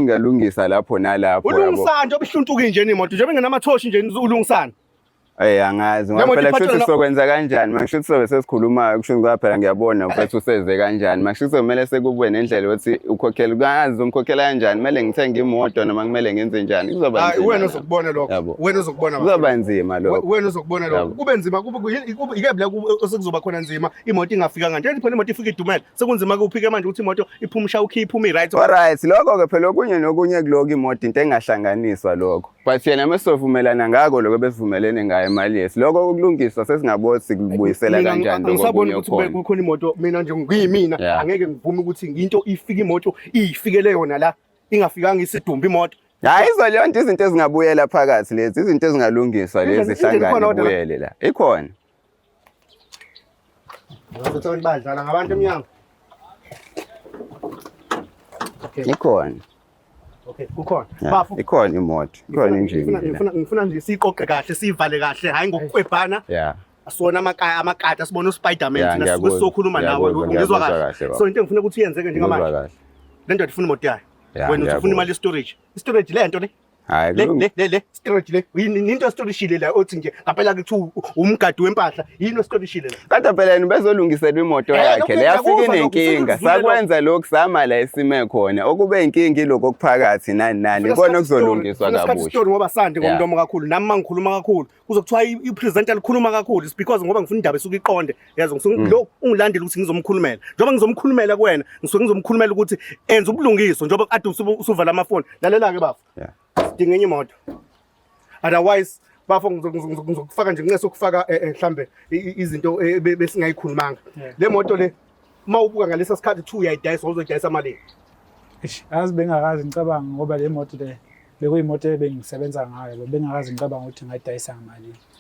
Ngalungisa lapho nalapho yabo. Ulungisana nje obuhluntuki nje imoto nje bengenamathoshi nje ulungisana. Angazi phela kusho sokwenza kanjani manje kusho sesikhuluma kusho kwaphela ngiyabona mfethu useze kanjani manje kumele sekube nendlela ukuthi ukhokhela uyazi umkhokhela kanjani kumele ngithenge imoto noma kumele ngenze njani kuzoba nzima. Hayi wena uzokubona lokho wena uzokubona kuzoba nzima lokho wena uzokubona lokho kube nzima ikebe la osekuzoba khona nzima imoto ingafika nje phela imoto ifika idumela sekunzima kuphike manje ukuthi imoto iphumisha ukhipha right. Alright lokho ke phela okunye nokunye kuloko imoto into engahlanganiswa lokho but yena mesovumelana ngako lokho besivumelene ngayo imali yesi lokho ukulungiswa sesingabona sikubuyisela kanjani lokho ngisabona ukuthi kukhona imoto mina nje ngiyimina angeke ngivume ukuthi into ifike imoto iyifikele yona la ingafikanga isidumba imoto. Hayi izolonto izinto ezingabuyela phakathi lezi izinto ezingalungiswa lezi hlangana kubuyele la ikhona ngazothi badlala ngabantu eminyango ikhona. Okay kukhona bafu ikhona imoto ikhona injini ngifuna nje siqoqe kahle sivale kahle hayi ngokukwebhana asona amakati asibona uSpiderman thina sikusokhuluma nawe ungizwa kahle so into engifuna ukuthi iyenzeke njengamanje lento ifuna imoto yayo wena ufuna imali storage lento le hayi le storage le into storage le la othi nje ngaphela kuthi umgadi wempahla yini storage le kade phela yena bezolungiselwa imoto yakhe le yafika inenkinga sakwenza lokho sama la isime khona okube inkinga iloko okuphakathi nani kona kuzolungiswa kabusha story ngoba sande ngomntomo kakhulu nami mangikhuluma kakhulu kuzokuthiwa ipresenter likhuluma kakhulu it's because ngoba ngifuna indaba esuka iqonde yazi ngisuke lo ungilandela ukuthi ngizomkhulumela njengoba ngizomkhulumela kuwena ngisuke ngizomkhulumela ukuthi enza ubulungiso njengoba kade usuvala amafoni lalela ke bafu sidinga enye imoto otherwise bafo ngizokufaka nje ngeke sokufaka mhlambe izinto besingayikhulumanga le moto le mawubuka ngalesa sikhathi 2 uyayidayisa uzodayisa malini azi bengakazi ngicabanga ngoba le moto le bekuyimoto ebengisebenza ngayo bengakazi ngicabanga ukuthi ngayidayisa ngamali.